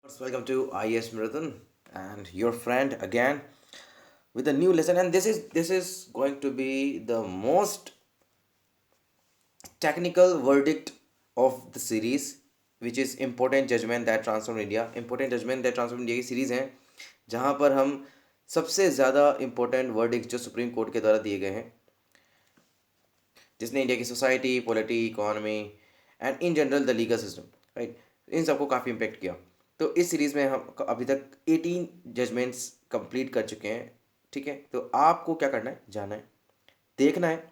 Welcome to IS Marathon and your friend again with a new lesson, and this is going to be the most technical verdict of the series, which is important judgment that transformed India. Important judgment that transformed India की series है जहाँ पर हम सबसे ज़्यादा important verdict जो supreme court के द्वारा दिए गए हैं, जिसने इंडिया की society, polity, economy and in general the legal system, right, इन सबको काफ़ी इम्पेक्ट किया। तो इस सीरीज़ में हम अभी तक 18 जजमेंट्स कंप्लीट कर चुके हैं। ठीक है, तो आपको क्या करना है, जाना है, देखना है,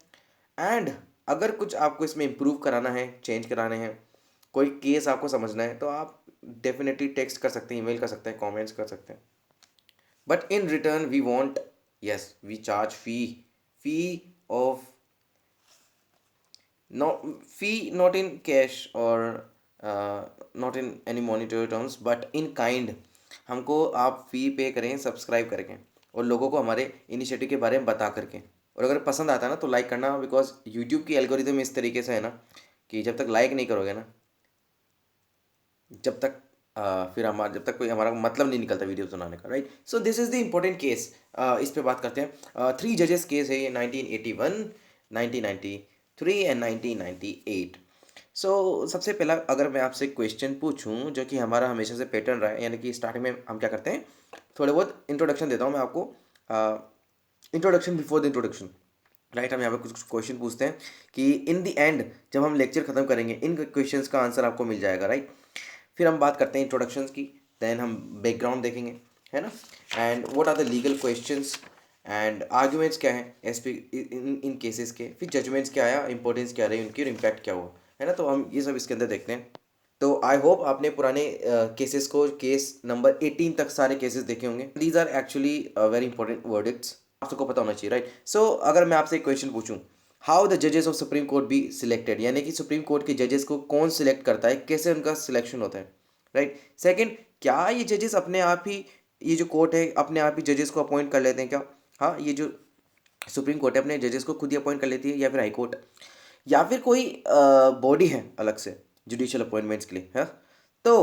एंड अगर कुछ आपको इसमें इम्प्रूव कराना है, चेंज कराने हैं, कोई केस आपको समझना है, तो आप डेफिनेटली टेक्स्ट कर सकते हैं, ईमेल कर सकते हैं, कमेंट्स कर सकते हैं। But in return we want, yes, we charge fee of, not in cash or not in any monetary terms, but in kind। हमको आप फ़ी पे करें सब्सक्राइब करके और लोगों को हमारे इनिशिएटिव के बारे में बता करके, और अगर पसंद आता है ना तो लाइक करना, बिकॉज यूट्यूब की एल्गोरिदम इस तरीके से है ना कि जब तक लाइक नहीं करोगे ना, जब तक फिर हमारा, जब तक कोई हमारा मतलब नहीं निकलता वीडियोस बनाने का, right. So this is the important case. इस पे बात करते हैं। 3 जजेस केस है ये, 1981, 1993 एंड 1998। सो सबसे पहला अगर मैं आपसे क्वेश्चन पूछूं, जो कि हमारा हमेशा से पैटर्न रहा है, यानी कि स्टार्टिंग में हम क्या करते हैं, थोड़े बहुत इंट्रोडक्शन देता हूँ मैं आपको। Introduction before the introduction, right. हम यहाँ पे कुछ क्वेश्चन पूछते हैं कि इन द एंड जब हम लेक्चर खत्म करेंगे इन क्वेश्चंस का आंसर आपको मिल जाएगा, राइट। फिर हम बात करते हैं इंट्रोडक्शंस की, देन हम बैकग्राउंड देखेंगे, है ना, and what are the legal questions and arguments क्या हैं एस पी इन केसेस के, फिर जजमेंट्स क्या आया, इंपॉर्टेंस क्या रही उनकी और इम्पैक्ट क्या हुआ, है ना। तो हम ये सब इसके अंदर देखते हैं। तो आई होप आपने पुराने केसेस को, केस नंबर 18 तक सारे केसेस देखे होंगे। These are actually very important verdicts, आप सबको पता होना चाहिए, राइट। सो अगर मैं आपसे एक क्वेश्चन पूछूं, हाउ द जजेस of supreme court be selected, यानी कि सुप्रीम कोर्ट के जजेस को कौन सिलेक्ट करता है, कैसे उनका सिलेक्शन होता है, राइट। सेकंड, क्या ये जजेस अपने आप ही, ये जो कोर्ट है अपने आप ही जजेस को अपॉइंट कर लेते हैं क्या? हाँ, ये जो सुप्रीम कोर्ट है अपने जजेस को खुद ही अपॉइंट कर लेती है, या फिर हाई कोर्ट, या फिर कोई बॉडी है अलग से जुडिशियल अपॉइंटमेंट्स के लिए, है। तो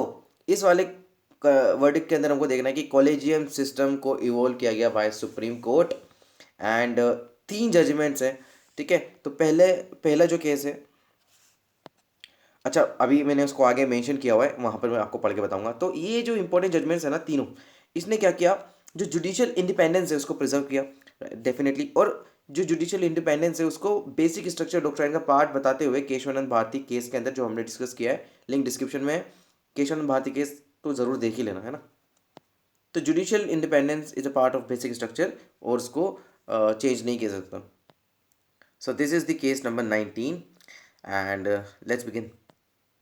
इस वाले वर्डिक्ट के अंदर हमको देखना है कि कॉलेजियम सिस्टम को इवॉल्व किया गया by supreme court, and 3 judgments हैं। ठीक है, तो पहला जो केस है, अच्छा अभी मैंने उसको आगे मेंशन किया हुआ है, वहाँ पर मैं आपको पढ़ के बताऊंगा। तो ये जो इंपॉर्टेंट जजमेंट्स है ना तीनों, इसने क्या किया, जो जुडिशियल इंडिपेंडेंस है उसको प्रिजर्व किया डेफिनेटली, और जो जुडिशियल इंडिपेंडेंस है उसको बेसिक स्ट्रक्चर डॉक्ट्राइन का पार्ट बताते हुए केशवानंद भारती केस के अंदर जो हमने डिस्कस किया है, लिंक डिस्क्रिप्शन में है, केशवानंद भारती केस तो ज़रूर देख ही लेना, है ना। तो judicial independence is a part of basic structure, और उसको चेंज नहीं किया जा सकता। So this is the case number 19, and let's begin.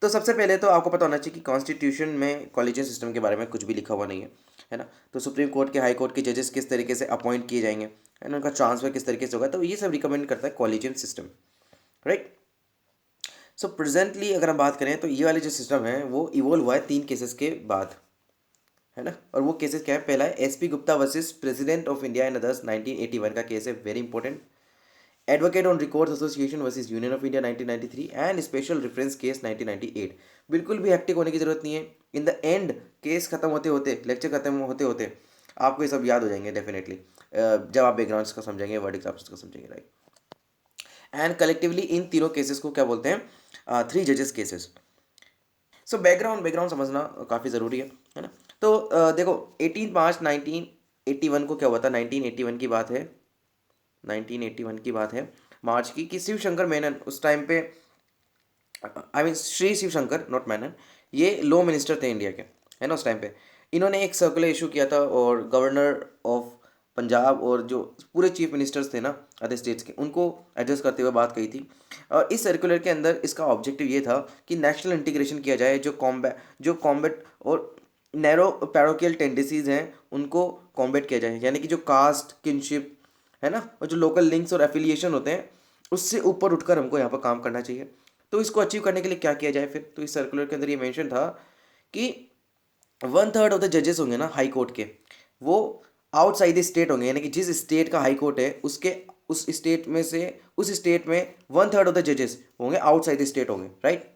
तो सबसे पहले तो आपको पता होना चाहिए कि कॉन्स्टिट्यूशन में कॉलेजियम सिस्टम के बारे में कुछ भी लिखा हुआ नहीं है ना। तो सुप्रीम कोर्ट के, हाई कोर्ट के जजेस किस तरीके से अपॉइंट किए जाएंगे, है ना, उनका ट्रांसफर किस तरीके से होगा, तो ये सब रिकमेंड करता है collegium system, right. So presently अगर हम बात करें तो ये वाले जो सिस्टम है वो इवोल्व हुआ है 3 केसेस के बाद, है ना। और वो केसेस क्या है, पहला है SP Gupta versus president of India and others 1981 का केस है, very important. Advocate on records association versus union of India 1993 and special reference case 1998। बिल्कुल भी हेक्टिक होने की जरूरत नहीं है। इन द एंड केस खत्म होते होते, लेक्चर खत्म होते होते आपको ये सब याद हो जाएंगे डेफिनेटली, जब आप बैकग्राउंड्स को समझेंगे, वर्डिक्स आप उसको समझेंगे, राइट। एंड कलेक्टिवली इन तीनों केसेस को क्या बोलते हैं, 3 जजेस केसेस। सो बैकग्राउंड बैकग्राउंड समझना काफ़ी ज़रूरी है ना। तो देखो 18 मार्च 1981 को क्या हुआ था, 1981 की बात है, 1981 की बात है मार्च की, कि शिव शंकर मेनन उस टाइम पे, I mean Shri Shiv Shankar not Menon, ये लॉ मिनिस्टर थे इंडिया के, है ना, उस टाइम पे। इन्होंने एक सर्कुलर इशू किया था, और गवर्नर ऑफ पंजाब और जो पूरे चीफ मिनिस्टर्स थे ना अदर स्टेट्स के, उनको एड्रेस करते हुए बात कही थी। और इस सर्कुलर के अंदर इसका ऑब्जेक्टिव ये था कि नेशनल इंटीग्रेशन किया जाए, जो कॉम्बैट और नैरो पैरोकियल टेंडेंसीज हैं उनको कॉम्बैट किया जाए, यानी कि जो कास्ट किनशिप है ना, और जो लोकल लिंक्स और एफिलिएशन होते हैं उससे ऊपर उठकर हमको यहाँ पर काम करना चाहिए। तो इसको अचीव करने के लिए क्या किया जाए फिर, तो इस सर्कुलर के अंदर ये मेंशन था कि 1/3 ऑफ द जजेस होंगे ना हाई कोर्ट के, वो आउटसाइड द स्टेट होंगे, यानी कि जिस स्टेट का हाई कोर्ट है उसके, उस स्टेट में से, उस स्टेट में 1/3 ऑफ द जजेस होंगे आउटसाइड द स्टेट होंगे, राइट।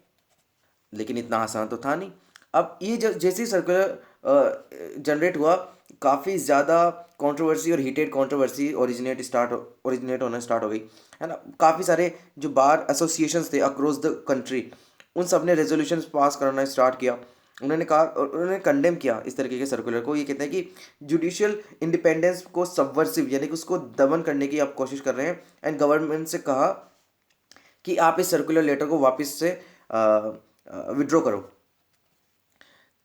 लेकिन इतना आसान तो था नहीं। अब ये जैसे ही सर्कुलर जनरेट हुआ, काफ़ी ज़्यादा कंट्रोवर्सी और हीटेड कंट्रोवर्सी ओरिजिनेट होना स्टार्ट हो गई, है ना। काफ़ी सारे जो बार एसोसिएशंस थे अक्रॉस द कंट्री, उन सब ने रेजोल्यूशन पास करना स्टार्ट किया। उन्होंने कहा, उन्होंने कंडेम किया इस तरीके के सर्कुलर को। ये कहते हैं कि जुडिशियल इंडिपेंडेंस को सबवर्सिव, यानी कि उसको दमन करने की आप कोशिश कर रहे हैं। एंड गवर्नमेंट से कहा कि आप इस सर्कुलर लेटर को वापस से विड्रॉ करो।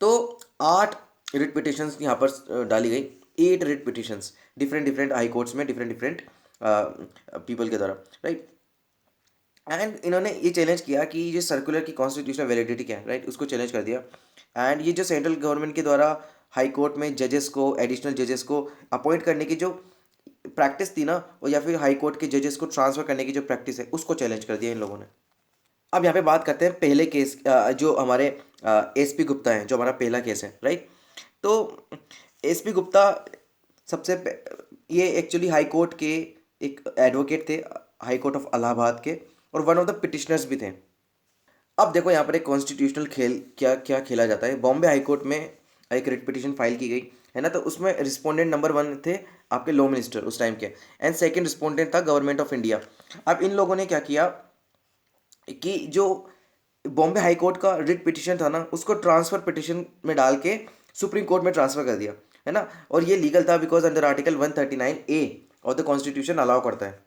तो 8 रिट पिटिशंस यहाँ पर डाली गई, 8 writ petitions different different high courts में, डिफरेंट डिफरेंट पीपल के द्वारा, राइट। एंड इन्होंने ये चैलेंज किया कि ये सर्कुलर की कॉन्स्टिट्यूशनल वैलिडिटी क्या है, राइट, उसको चैलेंज कर दिया। एंड ये जो सेंट्रल गवर्नमेंट के द्वारा हाई कोर्ट में जजेस को, एडिशनल जजेस को अपॉइंट करने की जो प्रैक्टिस थी ना, और या फिर हाई कोर्ट के जजेस को ट्रांसफर करने की जो प्रैक्टिस है, उसको चैलेंज कर दिया इन लोगों ने। अब यहाँ पे बात करते हैं पहले केस, जो हमारे एसपी गुप्ता हैं, जो हमारा पहला केस है, राइट। तो एसपी गुप्ता ये एक्चुअली हाई कोर्ट के एक एडवोकेट थे, हाई कोर्ट ऑफ इलाहाबाद के, और वन ऑफ द पिटिशनर्स भी थे। अब देखो यहाँ पर एक कॉन्स्टिट्यूशनल खेल क्या क्या खेला जाता है। बॉम्बे हाई कोर्ट में एक रिट पिटिशन फाइल की गई, है ना। तो उसमें रिस्पोंडेंट नंबर 1 थे आपके लॉ मिनिस्टर उस टाइम के, एंड सेकंड रिस्पोंडेंट था गवर्नमेंट ऑफ इंडिया। अब इन लोगों ने क्या किया कि जो बॉम्बे हाई कोर्ट का रिट पिटिशन था ना, उसको ट्रांसफर पिटिशन में डाल के सुप्रीम कोर्ट में ट्रांसफर कर दिया, है ना। और ये लीगल था because under article 139A of the constitution allow करता है।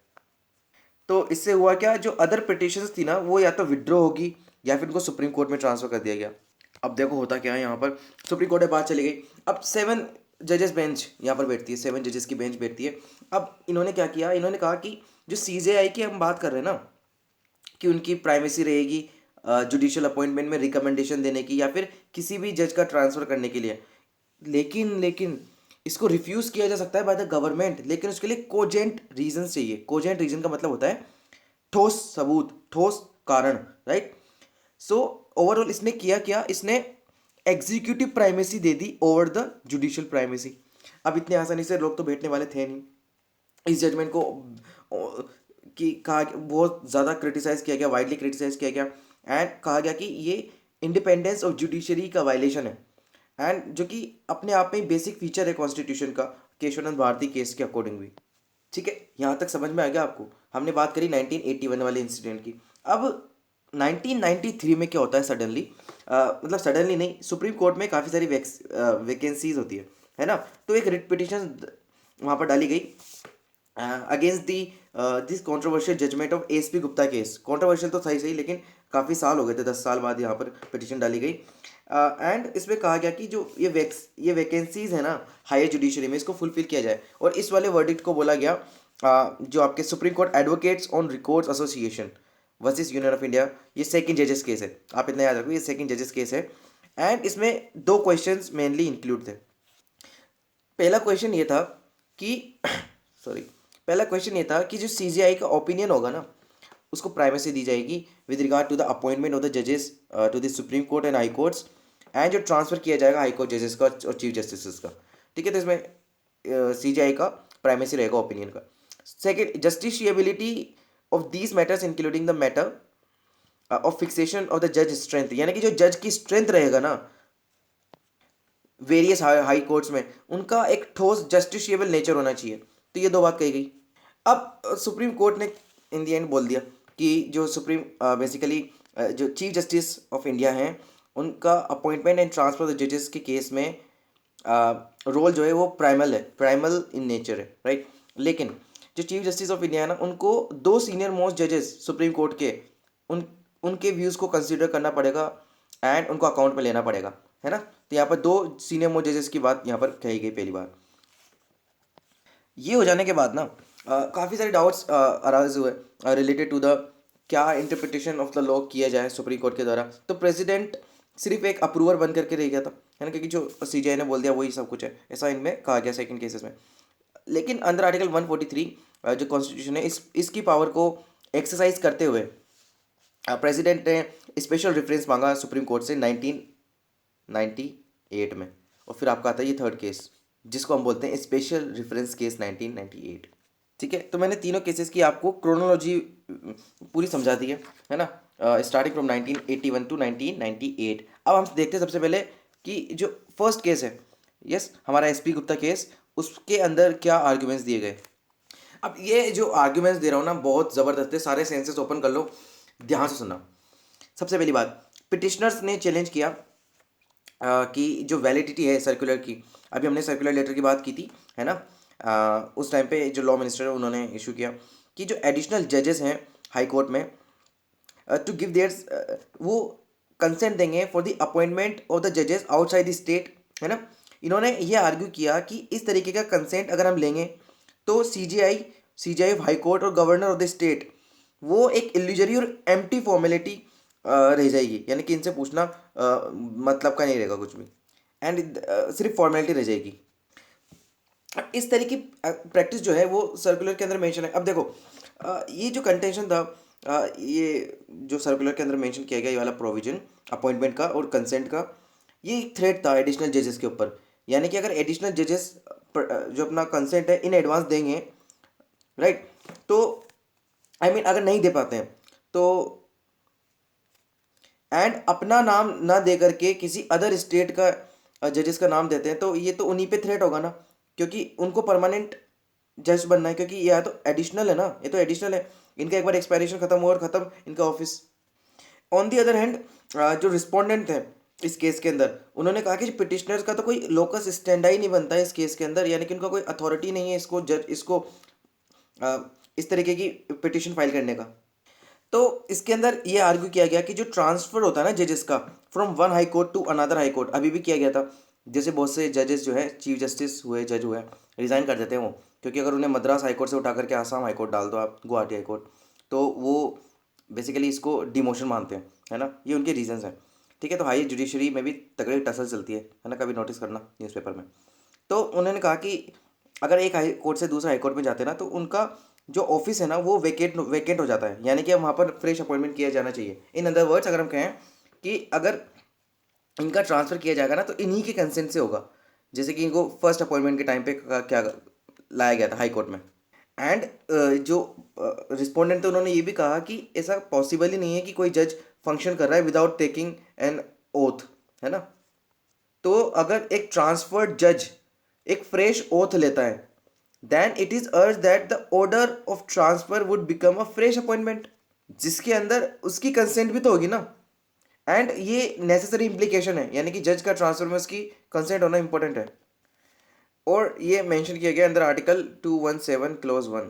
तो इससे हुआ क्या, जो अदर पिटिशंस थी ना, वो या तो विड्रॉ होगी या फिर उनको सुप्रीम कोर्ट में ट्रांसफर कर दिया गया। अब देखो होता क्या है, यहाँ पर सुप्रीम कोर्ट में बात चली गई। अब 7 जजेस बेंच यहाँ पर बैठती है, 7 जजेस की बेंच बैठती है। अब इन्होंने क्या किया, इन्होंने कहा कि जो CJI की हम बात कर रहे हैं ना, कि उनकी प्राइमेसी रहेगी जुडिशियल अपॉइंटमेंट में रिकमेंडेशन देने की, या फिर किसी भी जज का ट्रांसफ़र करने के लिए। लेकिन इसको रिफ्यूज़ किया जा सकता है बाय द गवर्नमेंट, लेकिन उसके लिए कोजेंट रीजन चाहिए। कोजेंट रीजन का मतलब होता है ठोस सबूत, ठोस कारण, राइट। सो ओवरऑल इसने किया क्या, इसने executive primacy they the over the judicial primacy. अब इतने आसानी से लोग तो बैठने वाले थे नहीं। इस जजमेंट को कि कहा, बहुत ज़्यादा क्रिटिसाइज़ किया गया, वाइडली क्रिटिसाइज़ किया गया, एंड कहा गया कि ये इंडिपेंडेंस ऑफ जुडिशरी का वायलेशन है, एंड जो कि अपने आप में बेसिक फीचर है कॉन्स्टिट्यूशन का, केशवानंद भारती केस के अकॉर्डिंग भी। ठीक है, यहाँ तक समझ में आ गया आपको। हमने बात करी 1981 वाले इंसिडेंट की। अब 1993 में क्या होता है सडनली, मतलब सडनली नहीं, सुप्रीम कोर्ट में काफ़ी सारी वैकेंसीज होती है ना। तो एक रिट पिटिशन वहाँ पर डाली गई against the this controversial judgment of SP Gupta case. Controversial तो सही लेकिन काफ़ी साल हो गए थे, 10 साल बाद यहाँ पर पिटिशन डाली गई। एंड इसमें कहा गया कि जो ये वैकेंसीज है ना हायर जुडिशरी में, इसको फुलफिल किया जाए। और इस वाले वर्डिक्ट को बोला गया जो आपके supreme court advocates on records association versus union of India, ये सेकंड जजेस केस है, आप इतना याद रखो, ये सेकंड जजेस केस है। एंड इसमें 2 क्वेश्चंस मेनली इंक्लूड थे। पहला क्वेश्चन ये था कि सॉरी, पहला क्वेश्चन ये था कि जो CJI का ओपिनियन होगा ना, उसको प्राइमेसी दी जाएगी with regard to the appointment of the जजेस to the supreme court and high courts, and जो ट्रांसफर किया जाएगा हाई कोर्ट जजेस का और चीफ जस्टिस का। ठीक है, तो इसमें CJI का प्राइमेसी रहेगा ओपिनियन का। Second, justiciability of these matters including the matter of fixation of the जज स्ट्रेंथ, यानी कि जो जज की स्ट्रेंथ रहेगा ना वेरियस हाई कोर्ट्स में, उनका एक ठोस जस्टिशिएबल नेचर होना चाहिए। तो ये 2 बात कही गई। अब सुप्रीम कोर्ट ने इन दी एंड बोल दिया कि जो सुप्रीम बेसिकली जो चीफ जस्टिस ऑफ इंडिया हैं, उनका अपॉइंटमेंट एंड ट्रांसफर ऑफ जजेस के केस में रोल जो है वो प्राइमल इन नेचर है, राइट। लेकिन जो चीफ जस्टिस ऑफ इंडिया है ना, उनको 2 सीनियर मोस्ट जजेस सुप्रीम कोर्ट के उनके व्यूज़ को कंसिडर करना पड़ेगा एंड उनको अकाउंट में लेना पड़ेगा, है ना। तो यहाँ पर 2 सीनियर मोस्ट जजेस की बात यहाँ पर कही गई पहली बार। ये हो जाने के बाद ना काफ़ी सारे डाउट्स अराइज हुए रिलेटेड टू द क्या इंटरप्रिटेशन ऑफ द लॉ किया जाए सुप्रीम कोर्ट के द्वारा। तो प्रेसिडेंट सिर्फ एक अप्रूवर बन करके रह गया था, है ना, क्योंकि जो CJI ने बोल दिया वही सब कुछ है, ऐसा इनमें कहा गया सेकंड केसेस में। लेकिन अंडर आर्टिकल 143 जो कॉन्स्टिट्यूशन है, इसकी पावर को एक्सरसाइज करते हुए प्रेसिडेंट ने स्पेशल रेफरेंस मांगा सुप्रीम कोर्ट से 1998 में। और फिर आपका आता है ये थर्ड केस, जिसको हम बोलते हैं स्पेशल रेफरेंस केस 1998। ठीक है, तो मैंने तीनों केसेस की आपको क्रोनोलॉजी पूरी समझा दी है ना, स्टार्टिंग फ्रॉम 1981 टू 1998। अब हम देखते हैं सबसे पहले कि जो फर्स्ट केस है, यस, हमारा एसपी गुप्ता केस, उसके अंदर क्या आर्ग्यूमेंट्स दिए गए। अब ये जो आर्ग्यूमेंट्स दे रहा हूँ ना बहुत ज़बरदस्त है, सारे सेंसेस ओपन कर लो, ध्यान से सुनना। सबसे पहली बात, पिटिशनर्स ने चैलेंज किया कि जो वैलिडिटी है सर्कुलर की, अभी हमने सर्कुलर लेटर की बात की थी, है ना, उस टाइम पे जो लॉ मिनिस्टर है उन्होंने इशू किया कि जो एडिशनल जजेस हैं हाई कोर्ट में, टू गिव देयर, वो कंसेंट देंगे for the appointment of the जजेस आउटसाइड द स्टेट, है ना। इन्होंने ये आर्ग्यू किया कि इस तरीके का कंसेंट अगर हम लेंगे तो सीजीआई ऑफ हाई कोर्ट और गवर्नर ऑफ द स्टेट, वो एक इल्यूजरी और एम्प्टी फॉर्मेलिटी रह जाएगी, यानी कि इनसे पूछना मतलब का नहीं रहेगा कुछ भी, एंड सिर्फ फॉर्मेलिटी रह जाएगी। इस तरह की प्रैक्टिस जो है वो सर्कुलर के अंदर मेंशन है। अब देखो, ये जो कंटेंशन था, ये जो सर्कुलर के अंदर मेंशन किया गया ये वाला प्रोविजन अपॉइंटमेंट का और कंसेंट का, ये एक थ्रेट था एडिशनल जजेस के ऊपर। यानी कि अगर एडिशनल जजेस जो अपना कंसेंट है इन एडवांस देंगे, राइट, तो आई मीन अगर नहीं दे पाते हैं तो, एंड अपना नाम ना दे करके किसी अदर स्टेट का जजेस का नाम देते हैं, तो ये तो उन्हीं पे थ्रेट होगा ना, क्योंकि उनको परमानेंट जज बनना है, क्योंकि ये तो एडिशनल है ना, ये तो एडिशनल है, इनका एक बार एक्सपायरेशन खत्म हुआ और खत्म इनका office. On the other hand, जो रिस्पोंडेंट है इस केस के अंदर, उन्होंने कहा कि पिटिशनर्स का तो कोई लोकस स्टैंड ही नहीं बनता है इस केस के अंदर, यानी कि उनका कोई अथॉरिटी नहीं है इसको जज इसको अ, इस तरीके की पिटिशन फाइल करने का। तो इसके अंदर ये आर्ग्यू किया गया कि जो ट्रांसफर होता है ना जजेस का from one high court to another high court, अभी भी किया गया था, जैसे बहुत से जजेस जो है चीफ जस्टिस हुए, जज हुए, रिज़ाइन कर देते हैं वो, क्योंकि अगर उन्हें मद्रास हाई कोर्ट से उठा करके आसाम हाई कोर्ट डाल दो आप, गुवाहाटी हाई कोर्ट, तो वो बेसिकली इसको डिमोशन मानते हैं, है ना, ये उनके रीजंस हैं। ठीक है, तो हाई जुडिशरी में भी तगड़ी टसल चलती है ना, कभी नोटिस करना न्यूज़पेपर में। तो उन्होंने कहा कि अगर एक हाई कोर्ट से दूसरा हाई कोर्ट में जाते हैं ना, तो उनका जो ऑफिस है ना वो वेकेंट हो जाता है, यानी कि वहाँ पर फ्रेश अपॉइंटमेंट किया जाना चाहिए। इन अदर वर्ड्स अगर हम कहें कि अगर इनका ट्रांसफ़र किया जाएगा ना तो इन्हीं के कंसेंट से होगा, जैसे कि इनको फर्स्ट अपॉइंटमेंट के टाइम पे क्या लाया गया था हाई कोर्ट में। एंड जो रिस्पोंडेंट थे उन्होंने ये भी कहा कि ऐसा पॉसिबल ही नहीं है कि कोई जज फंक्शन कर रहा है विदाउट टेकिंग एन ओथ, है ना। तो अगर एक ट्रांसफर्ड जज एक फ्रेश ओथ लेता है, then it is urged that the order of transfer would become a fresh appointment, जिसके अंदर उसकी कंसेंट भी तो होगी ना। एंड ये नेसेसरी इंप्लीकेशन है, यानी कि जज का ट्रांसफर में उसकी कंसेंट होना इंपॉर्टेंट है, और ये मेंशन किया गया अंदर आर्टिकल 217 क्लोज 1।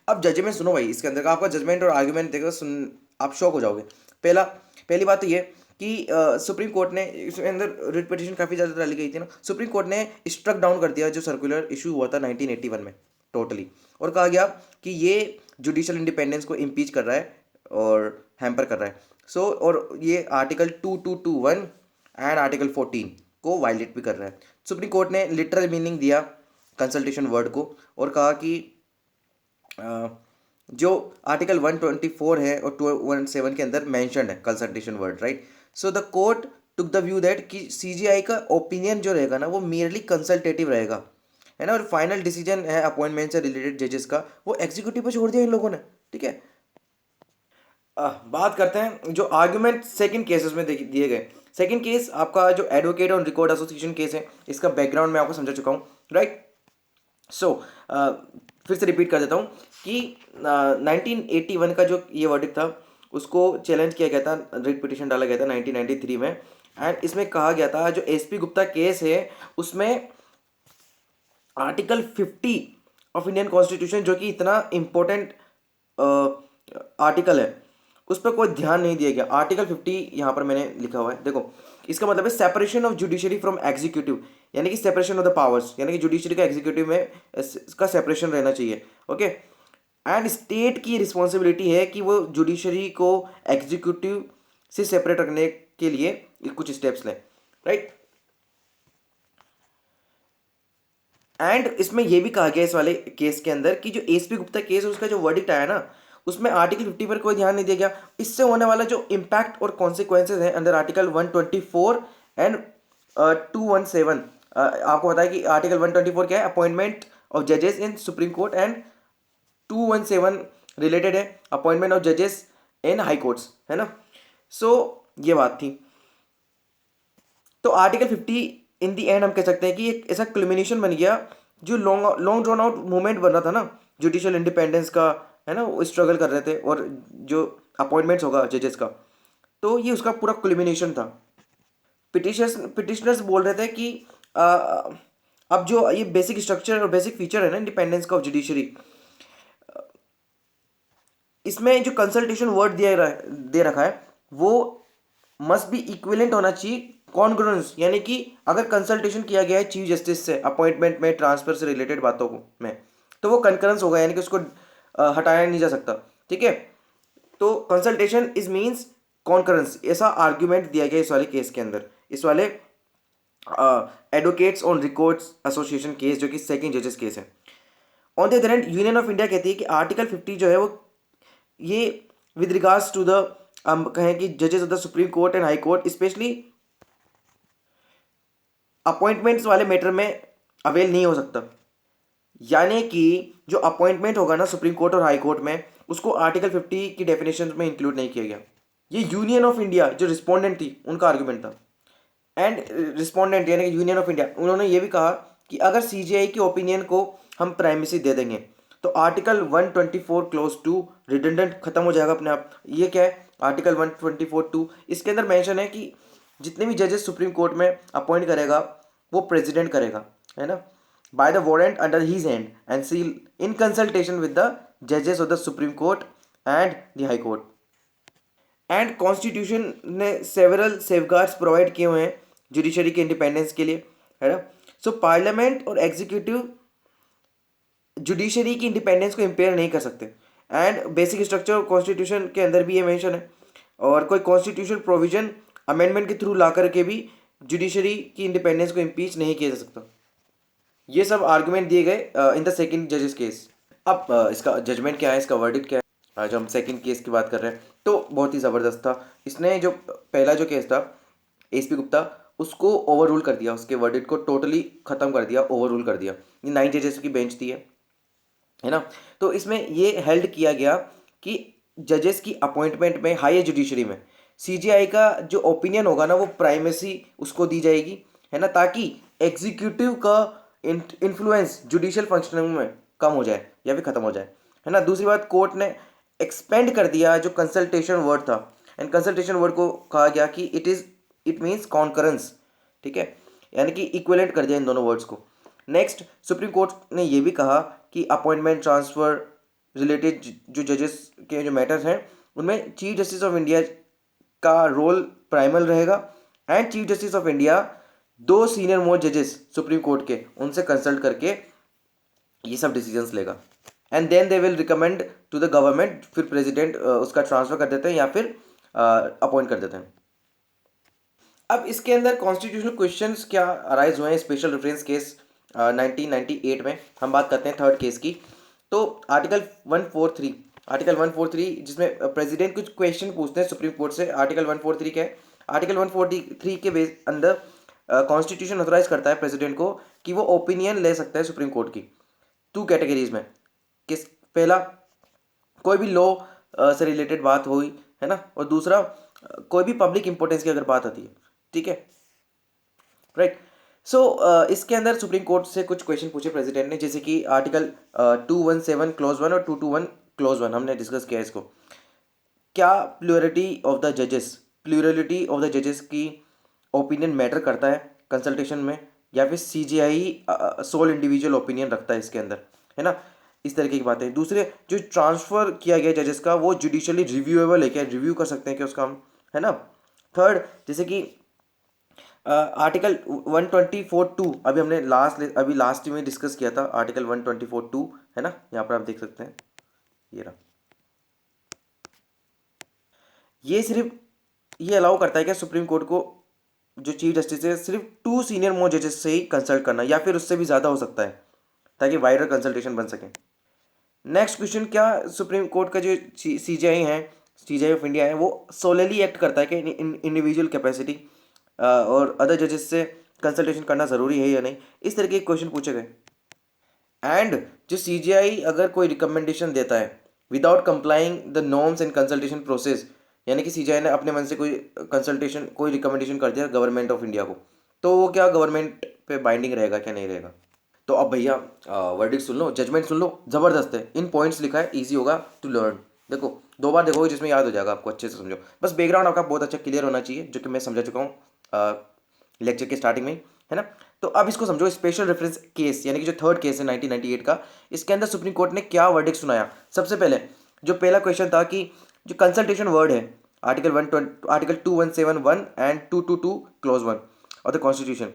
अब जजमेंट सुनो भाई, इसके अंदर का आपका जजमेंट और आर्ग्यूमेंट देखो, सुन आप शॉक हो जाओगे। पहली बात तो ये कि सुप्रीम कोर्ट ने इसके अंदर रिट पिटीशन काफ़ी ज़्यादा डाली गई थी ना, सुप्रीम कोर्ट ने स्ट्रक डाउन कर दिया जो सर्कुलर इशू हुआ था 1981 में टोटली, और कहा गया कि ये जुडिशल इंडिपेंडेंस को इम्पीच कर रहा है और हैम्पर कर रहा है। सो और ये आर्टिकल 2221 एंड आर्टिकल 14 को वायलेट भी कर रहा है। सुप्रीम कोर्ट ने लिटरल मीनिंग दिया कंसल्टेशन वर्ड को, और कहा कि जो आर्टिकल 124 है और 217 के अंदर मेंशन्ड है consultation word, right. So the court took the view that कि सीजीआई का ओपिनियन जो रहेगा ना वो मेयरली कंसल्टेटिव रहेगा, है ना, और फाइनल डिसीजन है अपॉइंटमेंट से रिलेटेड जजेस का वो एग्जीक्यूटिव पर छोड़ दिया इन लोगों ने। ठीक है, बात करते हैं जो आर्ग्यूमेंट सेकंड केसेस में दिए गए। सेकंड केस आपका जो एडवोकेट और रिकॉर्ड एसोसिएशन केस है, इसका बैकग्राउंड मैं आपको समझा चुका हूँ, राइट। सो फिर से रिपीट कर देता हूँ कि 1981 का जो ये वर्डिक्ट था उसको चैलेंज किया गया था, रिट पिटीशन डाला गया था 1993 में, एंड इसमें कहा गया था जो एसपी गुप्ता केस है उसमें आर्टिकल 50 ऑफ इंडियन कॉन्स्टिट्यूशन, जो कि इतना इम्पोर्टेंट आर्टिकल है, उस पर कोई ध्यान नहीं दिया गया। आर्टिकल 50 यहाँ पर मैंने लिखा हुआ है, देखो इसका मतलब है separation of judiciary from executive, यानी कि सेपरेशन ऑफ द पावर्स, यानी कि जुडिशरी का एग्जीक्यूटिव में इसका सेपरेशन रहना चाहिए, ओके। एंड स्टेट की रिस्पॉन्सिबिलिटी है कि वो जुडिशरी को एग्जीक्यूटिव से सेपरेट रखने के लिए कुछ स्टेप्स लें, राइट। एंड इसमें यह भी कहा गया इस वाले केस के अंदर कि जो एसपी गुप्ता केस है उसका जो वर्डिक्ट आया ना उसमें आर्टिकल 50 पर कोई ध्यान नहीं दिया गया। इससे होने वाला जो इम्पैक्ट और कॉन्सिक्वेंसेज है अंडर आर्टिकल 124 एंड 217, आपको बताया कि आर्टिकल 124 क्या है, अपॉइंटमेंट ऑफ जजेस इन सुप्रीम कोर्ट, एंड 217 रिलेटेड है अपॉइंटमेंट ऑफ जजेस इन हाई कोर्ट्स, है ना। सो ये बात थी। तो आर्टिकल 50 इन दी एंड हम कह सकते हैं कि एक ऐसा क्लिमिनेशन बन गया जो long long drawn out movement बन रहा था ना जुडिशियल इंडिपेंडेंस का, है ना, वो स्ट्रगल कर रहे थे, और जो अपॉइंटमेंट्स होगा जजेस का, तो ये उसका पूरा क्लिमिनेशन था। पिटिशनर्स बोल रहे थे कि आ, अब जो ये बेसिक स्ट्रक्चर और बेसिक फीचर है ना इंडिपेंडेंस का ऑफ जुडिशरी, इसमें जो कंसल्टेशन वर्ड दे रखा है वो मस्ट बी इक्विवेलेंट होना चाहिए कॉन्ग्रुएंस, यानी कि अगर कंसल्टेशन किया गया है चीफ जस्टिस से अपॉइंटमेंट में ट्रांसफर से रिलेटेड बातों को में, तो वो कंकरेंस होगा, यानी कि उसको हटाया नहीं जा सकता। ठीक है, तो कंसल्टेशन इज मीन्स कॉन्करेंस, ऐसा आर्ग्यूमेंट दिया गया इस वाले केस के अंदर, इस वाले advocates on records association case, जो कि सेकंड जजेस केस है। On the other hand union of India कहती है कि आर्टिकल 50 जो है वो ये विद रिगार्ड्स टू द हम कहें कि जजेस of the supreme court and high court specially appointments वाले मैटर में अवेल नहीं हो सकता, यानी कि जो अपॉइंटमेंट होगा ना सुप्रीम कोर्ट और हाई कोर्ट में, उसको आर्टिकल 50 की डेफिनेशन में इंक्लूड नहीं किया गया। ये यूनियन ऑफ इंडिया जो रिस्पोंडेंट थी उनका आर्गुमेंट था, एंड रिस्पोंडेंट यानी कि यूनियन ऑफ इंडिया, उन्होंने ये भी कहा कि अगर सीजीआई की ओपिनियन को हम प्राइमेसी दे देंगे तो आर्टिकल 124 क्लोज 2 रिडंडेंट खत्म हो जाएगा अपने आप। ये क्या है आर्टिकल 124(2)? इसके अंदर मेंशन है कि जितने भी जजेस सुप्रीम कोर्ट में अपॉइंट करेगा वो प्रेसिडेंट करेगा, है ना, by the warrant under his hand and seal in consultation with the जजेस of the supreme court and the high court. And constitution ने सेवरल सेफगार्ड्स प्रोवाइड किए हुए हैं जुडिशरी के इंडिपेंडेंस के लिए, है ना। सो पार्लियामेंट और एग्जीक्यूटिव जुडिशरी की इंडिपेंडेंस को इम्पेयर नहीं कर सकते, एंड बेसिक स्ट्रक्चर कॉन्स्टिट्यूशन के अंदर भी ये मेंशन है, और कोई कॉन्स्टिट्यूशनल प्रोविजन अमेंडमेंट के थ्रू ला करके भी जुडिशरी की इंडिपेंडेंस को इम्पीच नहीं किया जा सकता। ये सब आर्गुमेंट दिए गए इन द सेकंड जजेस केस। अब इसका जजमेंट क्या है, इसका वर्डिक्ट क्या है, जो हम सेकंड केस की बात कर रहे हैं, तो बहुत ही ज़बरदस्त था। इसने जो पहला जो केस था एसपी गुप्ता, उसको ओवर रूल कर दिया, उसके वर्डिक्ट को टोटली ख़त्म कर दिया, ओवर रूल कर दिया। ये 9 जजेस की बेंच थी है ना। तो इसमें ये हेल्ड किया गया कि जजेस की अपॉइंटमेंट में हायर जुडिशरी में सीजीआई का जो ओपिनियन होगा ना वो प्राइमेसी उसको दी जाएगी, है ना, ताकि एग्जीक्यूटिव का इन्फ्लुएंस जुडिशियल फंक्शनिंग में कम हो जाए या फिर ख़त्म हो जाए, है ना। दूसरी बात, कोर्ट ने एक्सपेंड कर दिया जो कंसल्टेशन वर्ड था, एंड कंसल्टेशन वर्ड को कहा गया कि इट मीन्स कॉन्करेंस, ठीक है, यानी कि इक्विवेलेंट कर दिया इन दोनों वर्ड्स को। नेक्स्ट, सुप्रीम कोर्ट ने यह भी कहा कि अपॉइंटमेंट ट्रांसफ़र रिलेटेड जो जजेस के जो मैटर्स हैं उनमें चीफ जस्टिस ऑफ इंडिया का रोल प्राइमल रहेगा, and chief justice of India 2 senior most जजेस सुप्रीम कोर्ट के उनसे कंसल्ट करके ये सब डिसीजंस लेगा, and then they will recommend to the government, फिर प्रेसिडेंट उसका ट्रांसफ़र कर देते हैं या फिर अपॉइंट कर देते हैं। अब इसके अंदर कॉन्स्टिट्यूशनल क्वेश्चंस क्या अराइज हुए हैं स्पेशल रेफरेंस केस 1998 में, हम बात करते हैं थर्ड केस की। तो आर्टिकल 143 जिसमें प्रेसिडेंट कुछ क्वेश्चन पूछते हैं सुप्रीम कोर्ट से। आर्टिकल 143 क्या है? आर्टिकल 143 के बेस अंदर कॉन्स्टिट्यूशन ऑथराइज करता है प्रेसिडेंट को कि वो ओपिनियन ले सकता है सुप्रीम कोर्ट की 2 कैटेगरीज में। किस पहला, कोई भी लॉ से रिलेटेड बात हुई, है ना, और दूसरा कोई भी पब्लिक इंपॉर्टेंस की अगर बात आती है, ठीक है, राइट। सो इसके अंदर सुप्रीम कोर्ट से कुछ क्वेश्चन पूछे प्रेसिडेंट ने, जैसे कि आर्टिकल 217 क्लोज 1 और 221 क्लोज 1 हमने डिस्कस किया इसको। क्या प्लूरलिटी ऑफ द जजेस की ओपिनियन मैटर करता है कंसल्टेशन में, या फिर सीजीआई सोल इंडिविजुअल ओपिनियन रखता है इसके अंदर, है ना, इस तरीके की बातें। दूसरे, जो ट्रांसफ़र किया गया जजेस का वो जुडिशली रिव्यूएबल है क्या, रिव्यू कर सकते हैं क्या उसका हम, है ना। थर्ड, जैसे कि आर्टिकल 124(2) अभी लास्ट में डिस्कस किया था, आर्टिकल 124(2), है ना, यहाँ पर आप देख सकते हैं, ये रहा। ये अलाउ करता है क्या सुप्रीम कोर्ट को, जो चीफ जस्टिस है, सिर्फ 2 सीनियर मोस्ट जजेस से ही कंसल्ट करना, या फिर उससे भी ज़्यादा हो सकता है, ताकि वाइडर कंसल्टेशन बन सके। नेक्स्ट क्वेश्चन, क्या सुप्रीम कोर्ट का जो सीजीआई ऑफ इंडिया है, वो सोलली एक्ट करता है कि इंडिविजुअल कैपेसिटी और अदर जजेस से कंसल्टेशन करना ज़रूरी है या नहीं, इस तरह के क्वेश्चन पूछे गए। एंड जो सीजीआई अगर कोई रिकमेंडेशन देता है without complying the norms and consultation process, यानी कि सीजीआई ने अपने मन से कोई रिकमेंडेशन कर दिया गवर्नमेंट ऑफ इंडिया को, तो वो क्या गवर्नमेंट पे बाइंडिंग रहेगा क्या नहीं रहेगा। तो अब भैया वर्डिक्ट सुन लो, जजमेंट सुन लो, ज़बरदस्त है, इन पॉइंट्स लिखा है, ईजी होगा टू लर्न। देखो 2 बार देखोगे जिसमें याद हो जाएगा आपको, अच्छे से समझो, बस बैकग्राउंड आपका बहुत अच्छा क्लियर होना चाहिए, जो कि मैं समझा चुका हूँ लेक्चर के स्टार्टिंग में ही, है ना। तो अब इसको समझो, स्पेशल रेफरेंस केस यानी कि जो थर्ड केस है 1998 का, इसके अंदर सुप्रीम कोर्ट ने क्या वर्डिक्ट सुनाया। सबसे पहले जो पहला क्वेश्चन था कि जो कंसल्टेशन वर्ड है, article 2171 and 222 clause 1 of the constitution,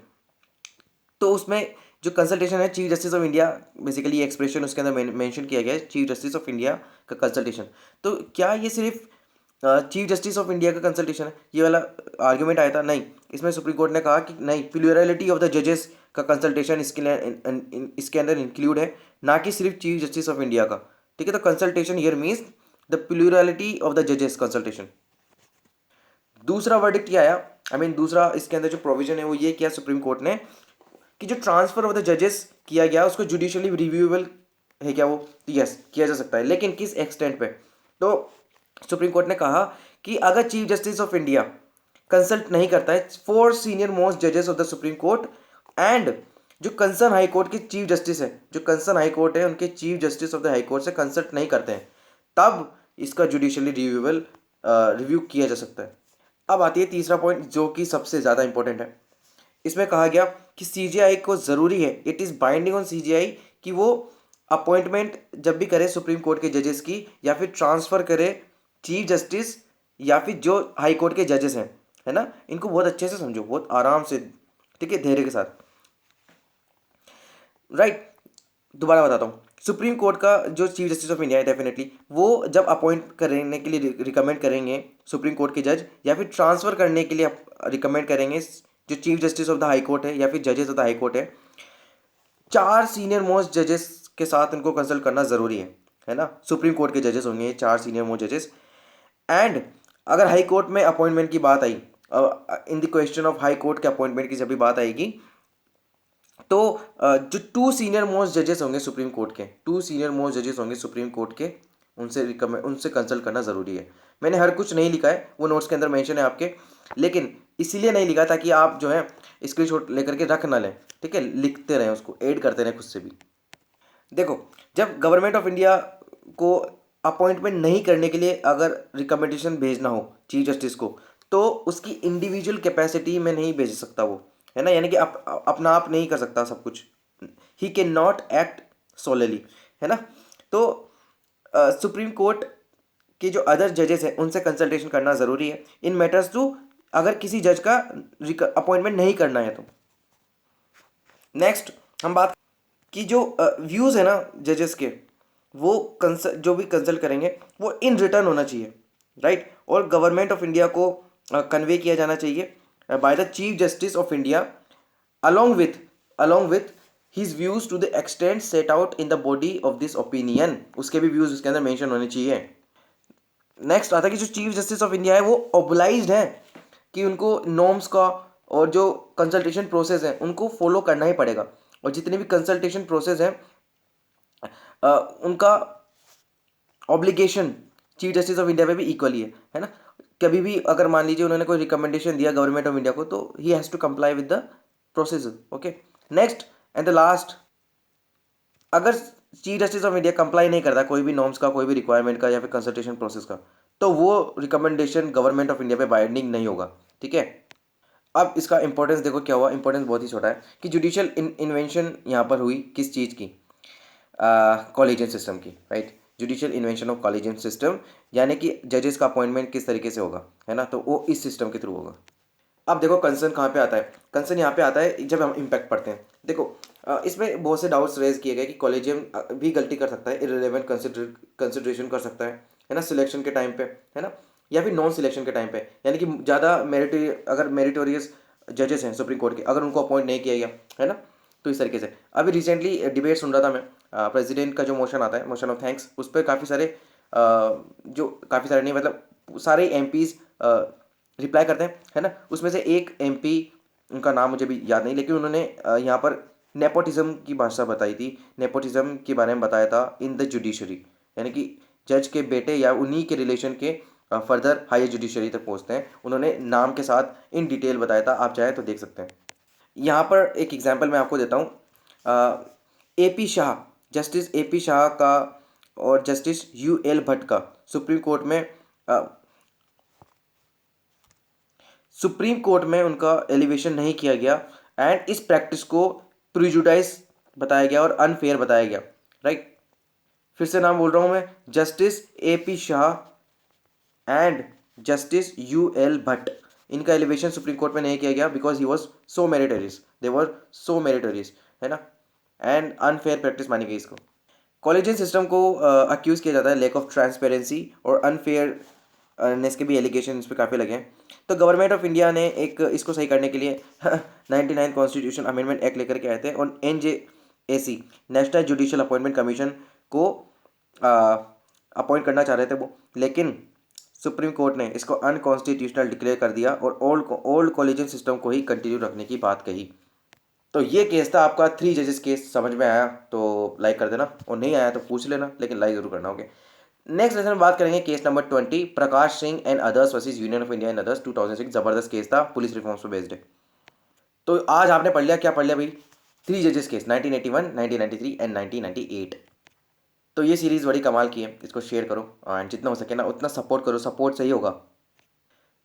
तो उसमें जो कंसल्टेशन है chief justice of India, basically expression उसके अंदर मेंशन किया गया है चीफ जस्टिस ऑफ इंडिया का कंसल्टेशन। तो क्या ये सिर्फ चीफ जस्टिस ऑफ इंडिया का कंसल्टेशन है, ये वाला आर्ग्यूमेंट आया था? नहीं, इसमें सुप्रीम कोर्ट ने कहा कि नहीं, प्लूरलिटी ऑफ द जजेस का कंसल्टेशन इसके अंदर इंक्लूड है, ना कि सिर्फ चीफ जस्टिस ऑफ इंडिया का। ठीक है, तो consultation here means the plurality of the जजेस कंसल्टेशन। दूसरा वर्डिक्ट क्या आया, दूसरा इसके अंदर जो प्रोविजन है वो ये किया सुप्रीम कोर्ट ने कि जो ट्रांसफर ऑफ द जजेस किया गया उसको जुडिशियली रिव्यूएबल है क्या वो, यस किया जा सकता है, लेकिन किस एक्सटेंट पे। तो सुप्रीम कोर्ट ने कहा कि अगर chief justice of India consult नहीं करता है 4 सीनियर मोस्ट जजेस of the supreme court and जो कंसर्न हाई कोर्ट के चीफ जस्टिस है, जो कंसर्न हाई कोर्ट है उनके chief justice of the high court से कंसल्ट नहीं करते हैं, तब इसका जुडिशियली रिव्यूएबल रिव्यू किया जा सकता है। अब आती है तीसरा पॉइंट जो कि सबसे ज़्यादा इंपॉर्टेंट है। इसमें कहा गया कि सीजीआई को ज़रूरी है, it is binding on CGI, कि वो अपॉइंटमेंट जब भी करे सुप्रीम कोर्ट के जजेस की, या फिर ट्रांसफ़र करे चीफ जस्टिस या फिर जो हाई कोर्ट के जजेस हैं, है ना, इनको बहुत अच्छे से समझो, बहुत आराम से, ठीक है, धैर्य के साथ, राइट। दोबारा बताता हूँ, सुप्रीम कोर्ट का जो चीफ जस्टिस ऑफ इंडिया है डेफिनेटली वो जब अपॉइंट करने के लिए रिकमेंड करेंगे सुप्रीम कोर्ट के जज, या फिर ट्रांसफ़र करने के लिए रिकमेंड करेंगे जो chief justice of the high court है या फिर जजेस ऑफ द हाई कोर्ट है, 4 सीनियर मोस्ट जजेस के साथ उनको कंसल्ट करना ज़रूरी है ना। सुप्रीम कोर्ट के जजेस होंगे 4 सीनियर मोस्ट जजेस, एंड अगर हाई कोर्ट में अपॉइंटमेंट की बात आई, in the question of high court के अपॉइंटमेंट की जब भी बात आएगी, तो जो 2 सीनियर मोस्ट जजेस होंगे सुप्रीम कोर्ट के, 2 सीनियर मोस्ट जजेस होंगे सुप्रीम कोर्ट के, उनसे कंसल्ट करना ज़रूरी है। मैंने हर कुछ नहीं लिखा है, वो नोट्स के अंदर मेंशन है आपके, लेकिन इसीलिए नहीं लिखा ताकि आप जो है स्क्रीनशॉट लेकर के रख ना लें, ठीक है, लिखते रहें, उसको ऐड करते रहें खुद से भी। देखो, जब गवर्नमेंट ऑफ इंडिया को अपॉइंटमेंट नहीं करने के लिए अगर रिकमेंडेशन भेजना हो चीफ जस्टिस को, तो उसकी इंडिविजुअल कैपेसिटी में नहीं भेज सकता वो, है ना, यानी कि अपना आप नहीं कर सकता सब कुछ, he can not act solely, है ना। तो सुप्रीम कोर्ट के जो अदर जजेस हैं उनसे कंसल्टेशन करना ज़रूरी है इन मैटर्स टू, अगर किसी जज का अपॉइंटमेंट नहीं करना है तो। नेक्स्ट हम बात कि जो व्यूज़ है ना जजेस के, वो जो भी कंसल्ट करेंगे वो इन रिटर्न होना चाहिए, राइट, और गवर्नमेंट ऑफ इंडिया को कन्वे किया जाना चाहिए by the chief justice of India along with his views to the extent set out in the body of this opinion, उसके भी व्यूज़ उसके अंदर मेंशन होने चाहिए। नेक्स्ट आता है कि जो चीफ जस्टिस ऑफ इंडिया है वो ऑब्लाइज्ड है कि उनको नॉर्म्स का और जो कंसल्टेशन प्रोसेस है उनको फॉलो करना ही पड़ेगा, और जितने भी कंसल्टेशन प्रोसेस हैं उनका obligation chief justice of India पे भी इक्वली है ना। कभी भी अगर मान लीजिए उन्होंने कोई रिकमेंडेशन दिया गवर्नमेंट ऑफ इंडिया को, तो he has to comply with the process, okay. Next and the last, अगर chief justice of India comply नहीं करता कोई भी नॉर्म्स का, कोई भी रिक्वायरमेंट का या फिर कंसल्टेशन प्रोसेस का, तो वो रिकमेंडेशन गवर्नमेंट ऑफ इंडिया पे बाइंडिंग नहीं होगा, ठीक है। अब इसका इंपॉर्टेंस देखो क्या हुआ, इंपॉर्टेंस बहुत ही छोटा है कि जुडिशियल इन्वेंशन यहाँ पर हुई किस चीज़ की, कॉलेजियन सिस्टम की, right, judicial invention of collegian system, यानी कि जजेस का अपॉइंटमेंट किस तरीके से होगा, है ना, तो वो इस सिस्टम के थ्रू होगा। अब देखो कंसर्न कहाँ पे आता है, कंसर्न यहाँ पे आता है जब हम इम्पैक्ट पढ़ते हैं। देखो इसमें बहुत से डाउट्स रेज किए गए कि कॉलेजियम भी गलती कर सकता है, इररिलेवेंट कंसिडरेशन कर सकता है ना, सिलेक्शन के टाइम पे, है ना, या फिर नॉन सिलेक्शन के टाइम पे, यानी कि ज़्यादा अगर मेरिटोरियस जजेस हैं सुप्रीम कोर्ट के, अगर उनको अपॉइंट नहीं किया गया, है ना, तो इस तरीके से। अभी रिसेंटली डिबेट सुन रहा था मैं, प्रेसिडेंट का जो मोशन आता है, मोशन ऑफ थैंक्स, उस पर काफ़ी सारे काफ़ी सारे नहीं, मतलब सारे एमपीज़ रिप्लाई करते हैं, है ना। उसमें से एक एमपी, उनका नाम मुझे भी याद नहीं, लेकिन उन्होंने यहाँ पर नेपोटिज्म की भाषा बताई थी, नेपोटिज्म के बारे में बताया था इन द जुडिशरी, यानी कि जज के बेटे या उन्हीं के रिलेशन के फर्दर हायर जुडिशरी तक पहुँचते हैं, उन्होंने नाम के साथ इन डिटेल बताया था, आप चाहे तो देख सकते हैं। यहाँ पर एक एग्जांपल मैं आपको देता हूँ। AP Shah, justice AP Shah का और जस्टिस UL भट्ट का सुप्रीम कोर्ट में उनका एलिवेशन नहीं किया गया, एंड इस प्रैक्टिस को प्रिजुडाइस बताया गया और अनफेयर बताया गया। राइट, फिर से नाम बोल रहा हूँ मैं, justice AP Shah and justice UL Bhatt, इनका एलिवेशन सुप्रीम कोर्ट में नहीं किया गया because he was so meritorious, they were so meritorious, है ना, एंड अनफेयर प्रैक्टिस मानी गई इसको। कॉलेजियन सिस्टम को अक्यूज़ किया जाता है लेक ऑफ ट्रांसपेरेंसी और अनफेयरनेस के भी एलिगेशन इस पर काफ़ी लगे हैं। तो गवर्नमेंट ऑफ इंडिया ने एक इसको सही करने के लिए 99 कॉन्स्टिट्यूशन अमेंडमेंट एक्ट लेकर के आए थे, और NJAC national judicial appointment commission को अपॉइंट करना चाह रहे थे वो, लेकिन सुप्रीम कोर्ट ने इसको अनकॉन्स्टिट्यूशनल डिक्लेयर कर दिया और ओल्ड कॉलेजियन सिस्टम को ही कंटिन्यू रखने की बात कही। तो ये केस था आपका 3 जजेस केस। समझ में आया तो लाइक कर देना, और नहीं आया तो पूछ लेना, लेकिन लाइक जरूर करना। ओके, नेक्स्ट लेसन में बात करेंगे case number 20, Prakash Singh and others versus union of India and others 2006। जबरदस्त केस था, पुलिस रिफॉर्म्स पर बेस्ड है। तो आज आपने पढ़ लिया, क्या पढ़ लिया भाई? 3 जजेस केस 1981, 1993 एंड 1998। तो ये सीरीज़ बड़ी कमाल की है, इसको शेयर करो एंड जितना हो सके ना उतना सपोर्ट करो, सपोर्ट सही होगा,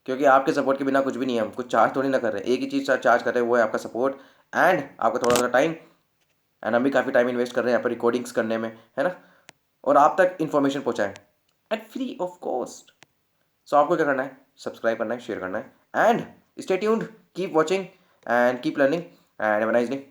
क्योंकि आपके सपोर्ट के बिना कुछ भी नहीं है। हम कुछ चार्ज थोड़ी ना कर रहे हैं, एक ही चीज़ चार्ज कर रहे हैं, वो है आपका सपोर्ट एंड आपका थोड़ा सा टाइम। एंड हम भी काफ़ी टाइम इन्वेस्ट कर रहे हैं यहाँ पर रिकॉर्डिंग्स करने में, है ना, और आप तक इन्फॉर्मेशन पहुँचाएं at free of cost. So आपको क्या करना है? सब्सक्राइब करना है, शेयर करना है, and stay tuned, keep watching and keep learning, and have a nice day.